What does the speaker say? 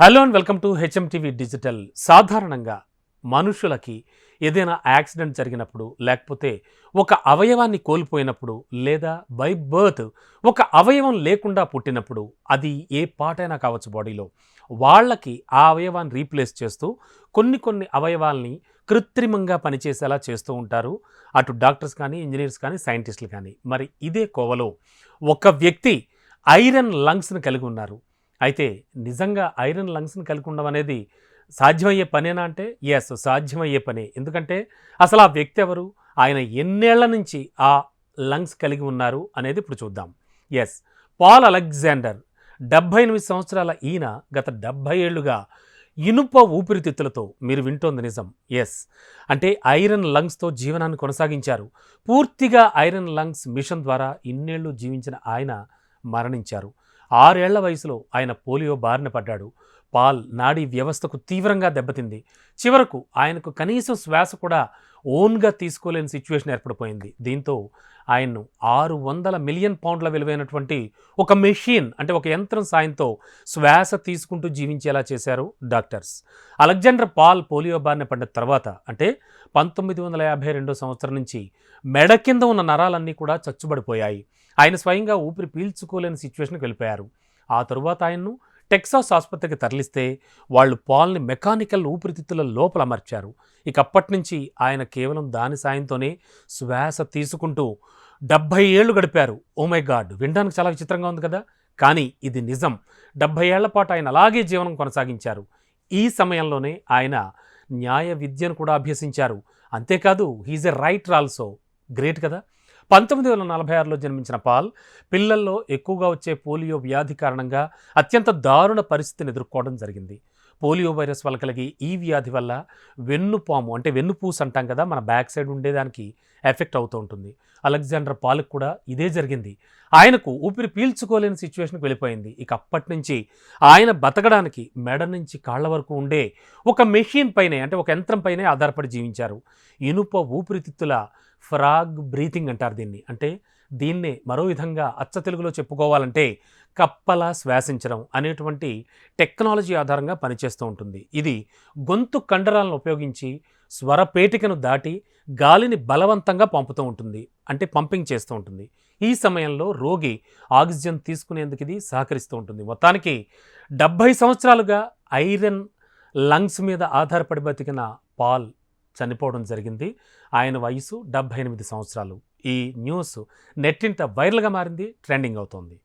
Hello and welcome to HMTV digital. సాధారణంగా మనుషులకి ఏదైనా యాక్సిడెంట్ జరిగినప్పుడు, లేకపోతే ఒక అవయవాన్ని కోల్పోయినప్పుడు, లేదా బై బర్త్ ఒక అవయవం లేకుండా పుట్టినప్పుడు, అది ఏ పార్ట్ అయినా కావచ్చు బాడీలో, వాళ్ళకి ఆ అవయవాన్ని రీప్లేస్ చేస్తూ కొన్ని అవయవాల్ని కృత్రిమంగా పనిచేసేలా చేస్తూ ఉంటారు. అటు డాక్టర్స్ కానీ, ఇంజనీర్స్ కానీ, సైంటిస్టులు కానీ. మరి ఇదే కోవలో ఒక వ్యక్తి ఐరన్ లంగ్స్ని కలిగి ఉన్నారు. అయితే నిజంగా ఐరన్ లంగ్స్‌ని కలిగి ఉండడం అనేది సాధ్యమయ్యే పనేనా అంటే, యెస్, సాధ్యమయ్యే పనే. ఎందుకంటే అసలు ఆ వ్యక్తి ఎవరు? ఆయన ఎన్నేళ్ల నుంచి ఆ లంగ్స్ కలిగి ఉన్నారు అనేది ఇప్పుడు చూద్దాం. యెస్, పాల్ అలెగ్జాండర్ 78 సంవత్సరాల ఈయన గత 70 ఏళ్లుగా ఇనుప ఊపిరితిత్తులతో, మీరు వింటోంది నిజం, యెస్, అంటే ఐరన్ లంగ్స్‌తో జీవనాన్ని కొనసాగించారు. పూర్తిగా ఐరన్ లంగ్స్ మిషన్ ద్వారా ఇన్నేళ్లు జీవించిన ఆయన మరణించారు. 6 ఏళ్ల వయసులో ఆయన పోలియో బారిన పడ్డాడు. పాల్ నాడీ వ్యవస్థకు తీవ్రంగా దెబ్బతింది. చివరకు ఆయనకు కనీసం శ్వాస కూడా ఓన్గా తీసుకోలేని సిచ్యువేషన్ ఏర్పడిపోయింది. దీంతో ఆయన్ను 600 మిలియన్ పౌండ్ల విలువైనటువంటి ఒక మెషిన్, అంటే ఒక యంత్రం సాయంతో శ్వాస తీసుకుంటూ జీవించేలా చేశారు డాక్టర్స్. అలెగ్జాండర్ పాల్ పోలియో బారిన పడ్డ తర్వాత, అంటే 1952 సంవత్సరం నుంచి మెడ కింద ఉన్న నరాలన్నీ కూడా చచ్చుబడిపోయాయి. ఆయన స్వయంగా ఊపిరి పీల్చుకోలేని సిచ్యువేషన్కి వెళ్ళిపోయారు. ఆ తరువాత ఆయన్ను టెక్సాస్ ఆసుపత్రికి తరలిస్తే వాళ్ళు పాల్ని మెకానికల్ ఊపిరితిత్తుల లోపల అమర్చారు. ఇక అప్పటి నుంచి ఆయన కేవలం దాని సాయంతోనే శ్వాస తీసుకుంటూ 70 ఏళ్ళు గడిపారు. ఓ మై గాడ్, వినడానికి చాలా విచిత్రంగా ఉంది కదా, కానీ ఇది నిజం. 70 ఏళ్ల పాటు ఆయన అలాగే జీవనం కొనసాగించారు. ఈ సమయంలోనే ఆయన న్యాయ విద్యను కూడా అభ్యసించారు. అంతేకాదు, he's a writer also. Great కదా. 1946లో జన్మించిన పాల్ పిల్లల్లో ఎక్కువగా వచ్చే పోలియో వ్యాధి కారణంగా అత్యంత దారుణ పరిస్థితిని ఎదుర్కోవడం జరిగింది. పోలియో వైరస్ వల్ల కలిగే ఈ వ్యాధి వల్ల వెన్నుపాము, అంటే వెన్నుపూస అంటాం కదా, మన బ్యాక్ సైడ్ ఉండేదానికి ఎఫెక్ట్ అవుతూ ఉంటుంది. అలెగ్జాండర్ పాల్కి కూడా ఇదే జరిగింది. ఆయనకు ఊపిరి పీల్చుకోలేని సిచ్యువేషన్కి వెళ్ళిపోయింది. ఇక అప్పటి నుంచి ఆయన బతకడానికి మెడ నుంచి కాళ్ళ వరకు ఉండే ఒక మెషిన్ పైనే, అంటే ఒక యంత్రం పైనే ఆధారపడి జీవించారు. ఇనుప ఊపిరితిత్తుల ఫ్రాగ్ బ్రీతింగ్ అంటారు దీన్ని. అంటే దీన్నే మరో విధంగా అచ్చ తెలుగులో చెప్పుకోవాలంటే కప్పలా శ్వాసించడం అనేటువంటి టెక్నాలజీ ఆధారంగా పనిచేస్తూ ఉంటుంది. ఇది గొంతు కండరాలను ఉపయోగించి స్వరపేటికను దాటి గాలిని బలవంతంగా పంపుతూ ఉంటుంది, అంటే పంపింగ్ చేస్తూ ఉంటుంది. ఈ సమయంలో రోగి ఆక్సిజన్ తీసుకునేందుకు ఇది సహకరిస్తూ ఉంటుంది. మొత్తానికి 70 సంవత్సరాలుగా ఐరన్ లంగ్స్ మీద ఆధారపడి బతికిన పాల్ చనిపోవడం జరిగింది. ఆయన వయసు 78 సంవత్సరాలు. ఈ న్యూస్ నెట్టింట వైరల్గా మారింది, ట్రెండింగ్ అవుతోంది.